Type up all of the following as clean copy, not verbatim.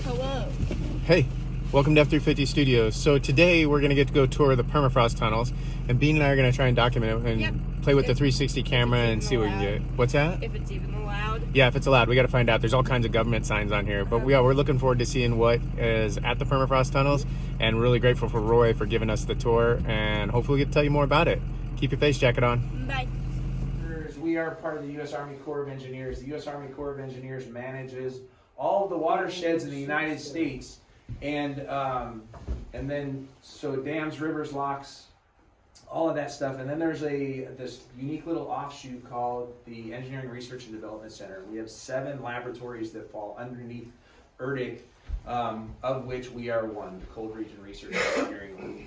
Hello. Hey, welcome to F350 Studios. So today we're going to get to go tour the permafrost tunnels, and Bean and I are going to try and document it and play with the 360 camera and see what we can get. What's that? If it's even allowed. Yeah, if it's allowed. We got to find out. There's all kinds of government signs on here, but we're looking forward to seeing what is at the permafrost tunnels, and really grateful for Roy for giving us the tour, and hopefully we get to tell you more about it. Keep your face jacket on. Bye. We are part of the U.S. Army Corps of Engineers. The U.S. Army Corps of Engineers manages all of the watersheds in the United States, and then so dams, rivers, locks, all of that stuff. And then there's this unique little offshoot called the Engineering Research and Development Center. We have 7 laboratories that fall underneath ERDIC, of which we are one, the Cold Region Research and Engineering Group.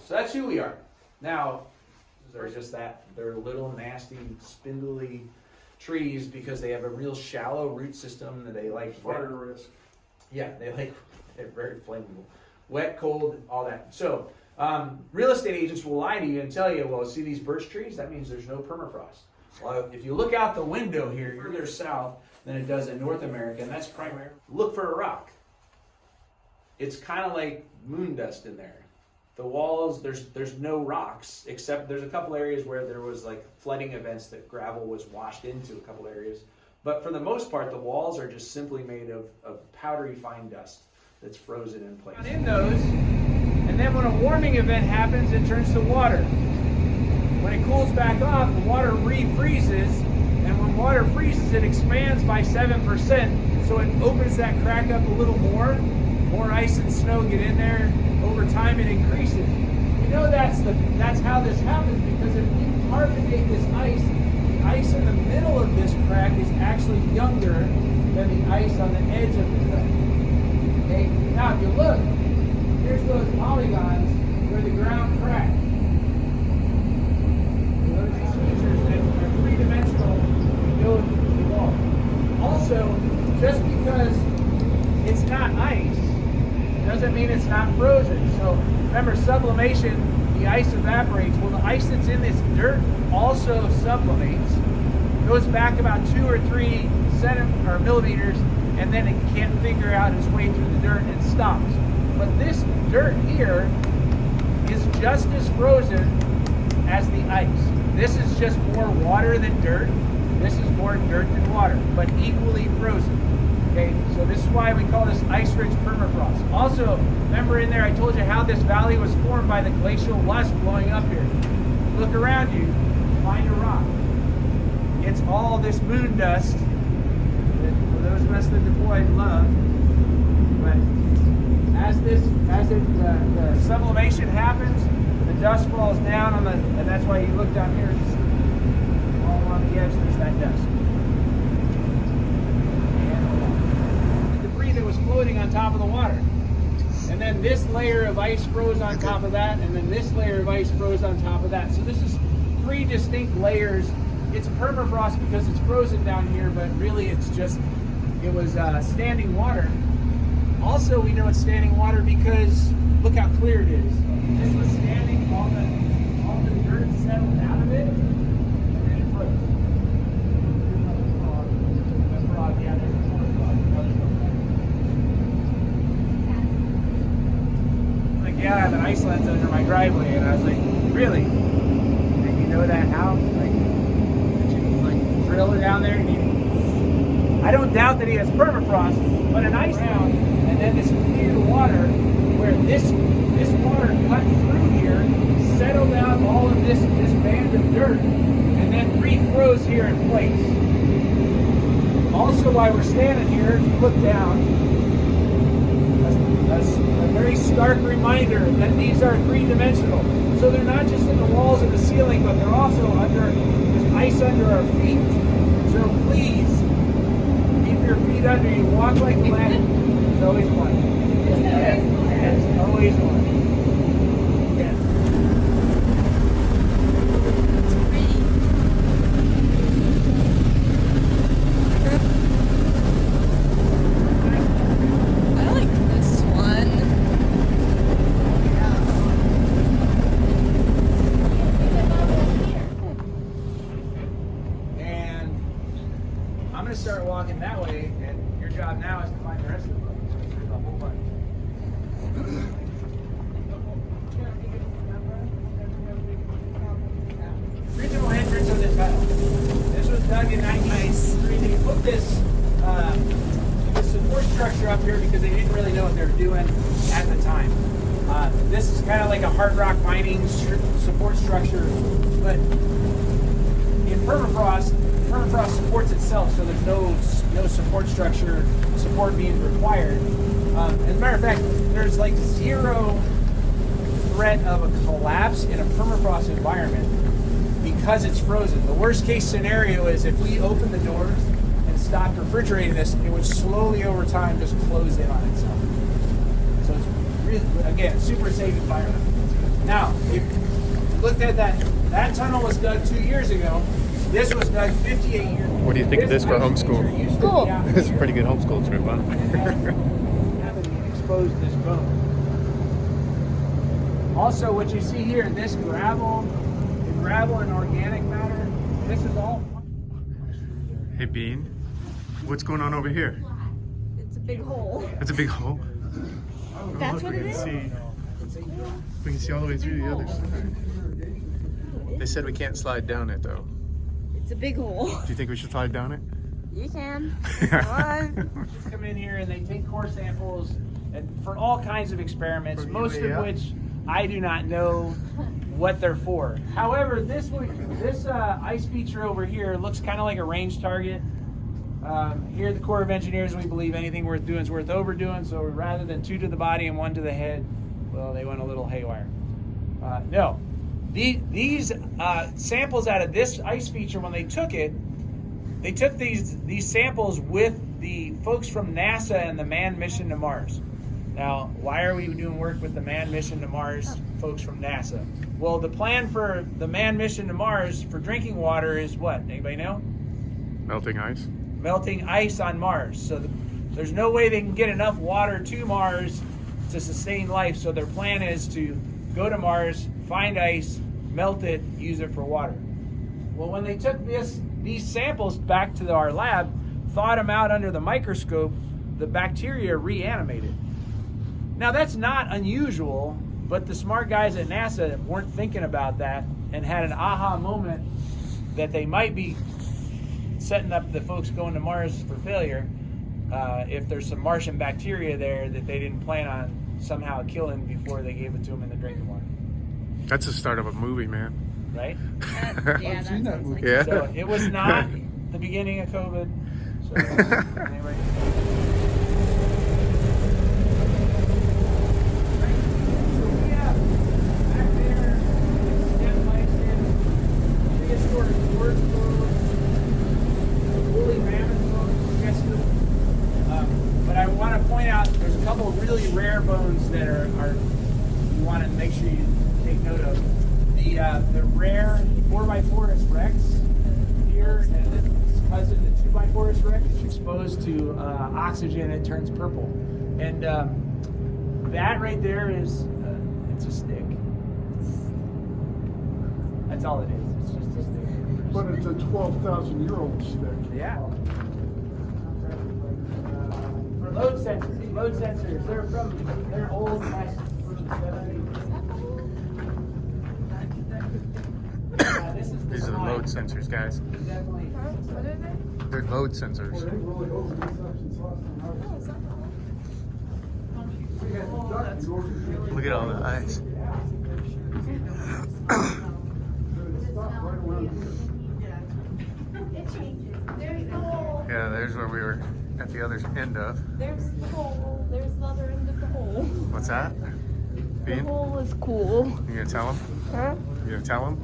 So that's who we are. Now, they're just that. They're little, nasty, spindly trees because they have a real shallow root system that they like. Fire risk. Yeah, they're very flammable. Wet, cold, all that. So, real estate agents will lie to you and tell you, well, see these birch trees? That means there's no permafrost. Well, if you look out the window here, you're further south than it does in North America, and that's primary. Look for a rock. It's kind of like moon dust in there. The walls, there's no rocks, except there's a couple areas where there was like flooding events that gravel was washed into a couple areas. But for the most part, the walls are just simply made of powdery fine dust that's frozen in place. In those, and then when a warming event happens, it turns to water. When it cools back off, the water refreezes, and when water freezes, it expands by 7%, so it opens that crack up a little more. More ice and snow get in there. Over time, it increases. You know that's how this happens, because if you carbonate this ice, the ice in the middle of this crack is actually younger than the ice on the edge of the crack. Okay? Now, if you look, here's those polygons where the ground cracked. Those are these features that are three-dimensional and go into the wall. Also, just because it's not ice doesn't mean it's not frozen. So remember, sublimation, the ice evaporates. Well, the ice that's in this dirt also sublimates, goes back about 2 or 3 millimeters, and then it can't figure out its way through the dirt and stops. But this dirt here is just as frozen as the ice. This is just more water than dirt. This is more dirt than water, but equally frozen. Okay, so this is why we call this ice-rich permafrost. Also, remember in there I told you how this valley was formed by the glacial lust blowing up here. Look around you, find a rock. It's all this moon dust that, for those of us that deployed, love. But as the sublimation happens, the dust falls down on and that's why you look down here, all along the edge, there's that dust. That was floating on top of the water, and then this layer of ice froze on top of that, and then this layer of ice froze on top of that. So this is 3 distinct layers. It's permafrost because it's frozen down here, but really it was standing water. Also, we know it's standing water because look how clear it is. This was standing, all the dirt settled out of it, and then it froze. Yeah, I have an ice lens under my driveway, and I was like, really? And you know that how? Like, did you drill it down there? I don't doubt that he has permafrost, but an ice ground, and then this clear water, where this water cut through here, settled out all of this band of dirt, and then refroze here in place. Also, while we're standing here, if you look down, that's a very stark reminder that these are 3-dimensional. So they're not just in the walls and the ceiling, but they're also there's ice under our feet. So please, keep your feet under you. Walk like a ladder. There's always one. There's always one. Yes. I'm going to start walking that way, and your job now is to find the rest of the place. Original entrance of the tunnel. This was dug in 1993. They put this support structure up here because they didn't really know what they were doing at the time. This is kind of like a hard rock mining support structure, but in permafrost supports itself, so there's no support structure support being required. As a matter of fact, there's like zero threat of a collapse in a permafrost environment because it's frozen. The worst case scenario is if we open the doors and stopped refrigerating this, it would slowly over time just close in on itself. So it's really, again, super safe environment. Now, if you looked at that tunnel was dug 2 years ago. This was dug 58 years ago. What do you think of this for homeschool? Cool. It's a pretty good homeschool trip, huh? Haven't exposed this bone. Also, what you see here, this gravel and organic matter, this is all. Hey, Bean, what's going on over here? It's a big hole. It's a big hole. That's what it is? We can see all the way through the other side. They said we can't slide down it, though. It's a big hole. Do you think we should slide down it? You can. Come on. Just come in here and they take core samples and for all kinds of experiments, most of which I do not know what they're for. However, this ice feature over here looks kind of like a range target. Here at the Corps of Engineers, we believe anything worth doing is worth overdoing. So rather than 2 to the body and 1 to the head, well, they went a little haywire. No, these samples out of this ice feature, when they took it, they took these samples with the folks from NASA and the manned mission to Mars. Now, why are we doing work with the manned mission to Mars folks from NASA? Well, the plan for the manned mission to Mars for drinking water is what? Anybody know? Melting ice? Melting ice on Mars. So there's no way they can get enough water to Mars to sustain life. So their plan is to go to Mars, find ice, melt it, use it for water. Well, when they took these samples back to our lab, thawed them out under the microscope, the bacteria reanimated. Now that's not unusual, but the smart guys at NASA weren't thinking about that and had an aha moment that they might be setting up the folks going to Mars for failure if there's some Martian bacteria there that they didn't plan on somehow killing before they gave it to them in the drinking water. That's the start of a movie, man. Right? Yeah, that sounds like Yeah. So it was not the beginning of COVID. So anyway. But I want to point out there's a couple of really rare bones that are you want to make sure you take note of. The rare 4x4 Rex here and its cousin, the 2x4 Rex, is exposed to oxygen. It turns purple, and that right there is it's a stick. That's all it is. It's just a stick. But it's a 12,000-year-old stick. Yeah. For load sensors, they're old. This is These are the load sensors, guys. definitely. They're load sensors. Look at all the ice. Yeah, there's where we were at the other end of. There's the hole. There's the other end of the hole. What's that? The Bean? hole is cool. You gonna tell him? Huh? You gonna tell him?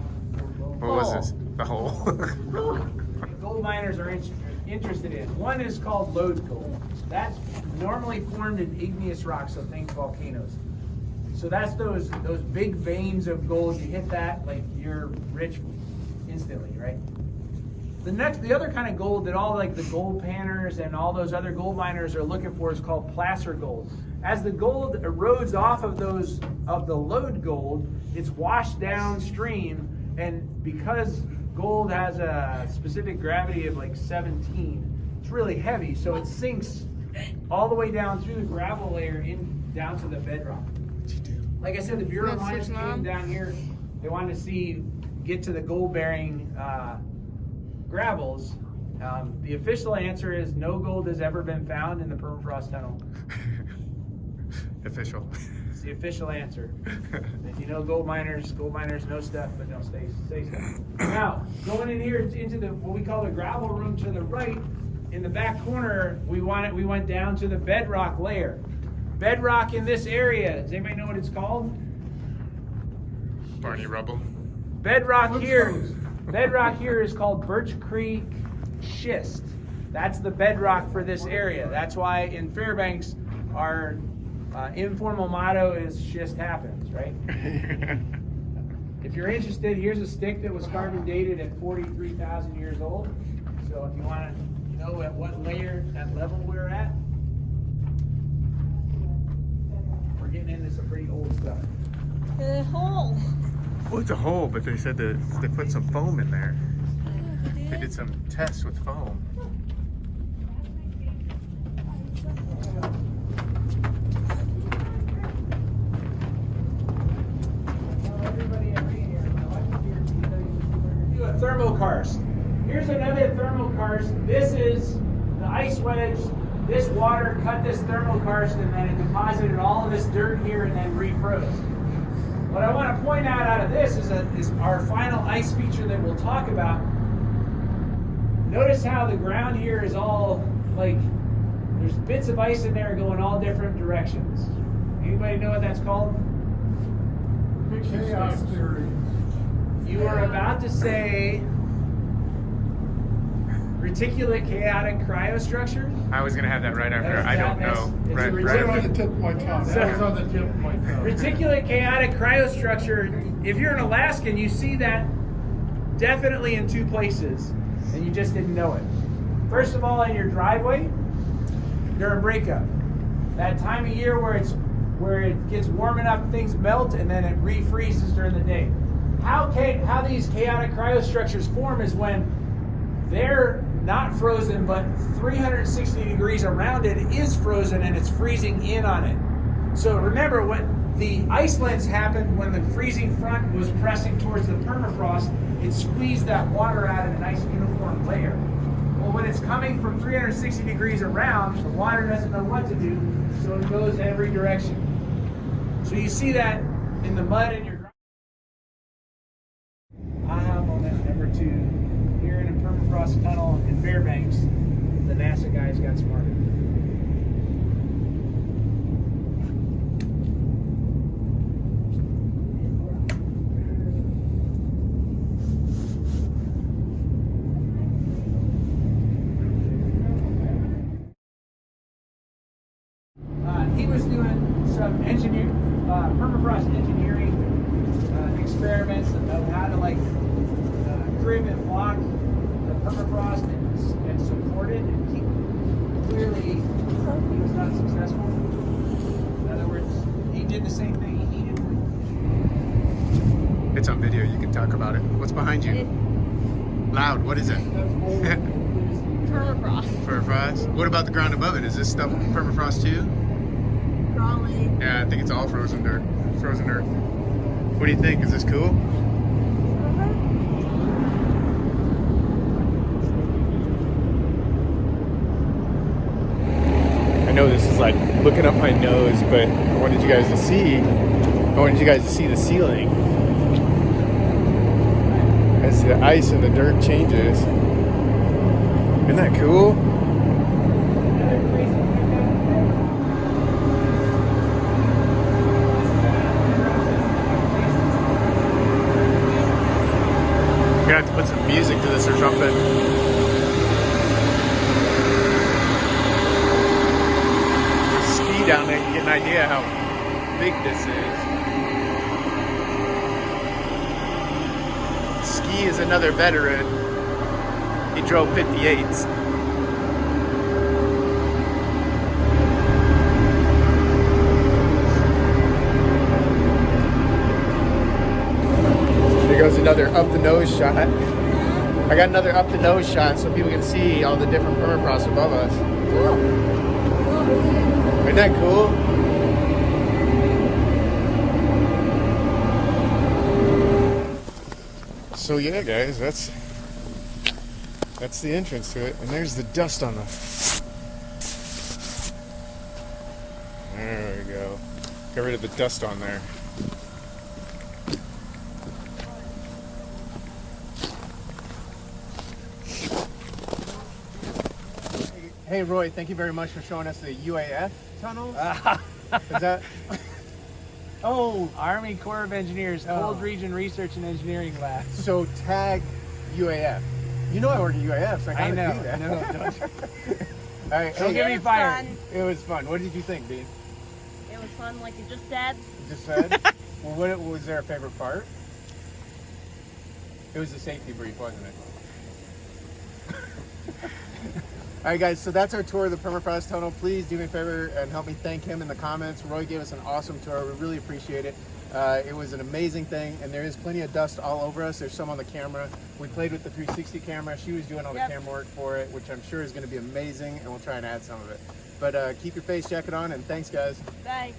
What was Hole. this? The hole. Gold miners are interested in. One is called lode gold. That's normally formed in igneous rock, so think volcanoes. So that's those big veins of gold. You hit that, like you're rich instantly, right? The other kind of gold that all like the gold panners and all those other gold miners are looking for is called placer gold. As the gold erodes off of the lode gold, it's washed downstream, and because gold has a specific gravity of like 17, it's really heavy, so it sinks all the way down through the gravel layer down to the bedrock. Like I said, the Bureau of Mines came down here. They wanted to get to the gold-bearing gravels. The official answer is no gold has ever been found in the permafrost tunnel. Official. It's the official answer. If you know gold miners know stuff, but don't say stuff. Now, going in here into what we call the gravel room to the right, in the back corner, we went down to the bedrock layer. Bedrock in this area, does anybody know what it's called? Barney Rubble. Bedrock here is called Birch Creek Schist. That's the bedrock for this area. That's why in Fairbanks, our informal motto is "Schist happens," right? If you're interested, here's a stick that was carbon dated at 43,000 years old. So if you want to know at what level we're at, we're getting into some pretty old stuff. The hole. Well, it's a hole, but they said that they put some foam in there. They did some tests with foam. Do a thermal karst. Here's another thermal karst. This is the ice wedge. This water cut this thermal karst and then it deposited all of this dirt here and then refroze. What I want to point out of this is our final ice feature that we'll talk about. Notice how the ground here is all like, there's bits of ice in there going all different directions. Anybody know what that's called? Chaos theory. You are about to say reticulate chaotic cryostructure? I was gonna have that right after. I don't know. It's Right, a right Right on after. the tip of my tongue. That was on the tip of my tongue. Reticulate chaotic cryostructure, if you're an Alaskan, you see that definitely in two places, and you just didn't know it. First of all, in your driveway, during breakup. That time of year where it gets warm enough, things melt, and then it refreezes during the day. How these chaotic cryostructures form is when they're not frozen, but 360 degrees around it is frozen and it's freezing in on it. So remember, when the ice lens happened, when the freezing front was pressing towards the permafrost, it squeezed that water out in a nice uniform layer. Well, when it's coming from 360 degrees around, the water doesn't know what to do, so it goes every direction. So you see that in the mud in your aha moment number 2. Here in a permafrost tunnel in Fairbanks, the NASA guys got smarter. He was doing some permafrost engineering experiments of how to crib and block the permafrost and support it, and clearly he was not successful. In other words, he did the same thing. He heated. It's on video. You can talk about it. What's behind you? Loud. What is it? Permafrost. Permafrost. What about the ground above it? Is this stuff permafrost too? Probably. Yeah, I think it's all frozen dirt. Frozen earth. What do you think? Is this cool? I know this is like looking up my nose, but I wanted you guys to see the ceiling as the ice and the dirt changes. Isn't that cool? We're gonna have to put some music to this or something. Ski down there, you get an idea how big this is. Ski is another veteran. He drove 58s. There goes another up the nose shot. I got another up the nose shot so people can see all the different permafrost above us. Cool. Isn't that cool? So yeah, guys, that's the entrance to it, and there's the dust on the. There we go. Get rid of the dust on there. Hey Roy, thank you very much for showing us the UAF tunnels. Is that? Oh, Army Corps of Engineers, Cold Region Research and Engineering Lab. so tag UAF. You know I work at UAF, so I I kind know. of do that. No, don't. All right, Don't hey, get me It was fired. fun. it was fun. What did you think, Bean? It was fun, like you just said. You just said. Well, what was there a favorite part? It was the safety brief, wasn't it? All right, guys, so that's our tour of the Permafrost Tunnel. Please do me a favor and help me thank him in the comments. Roy gave us an awesome tour. We really appreciate it. It was an amazing thing, and there is plenty of dust all over us. There's some on the camera. We played with the 360 camera. She was doing all the Yep. camera work for it, which I'm sure is going to be amazing, and we'll try and add some of it. But keep your face jacket on, and thanks, guys. Thanks.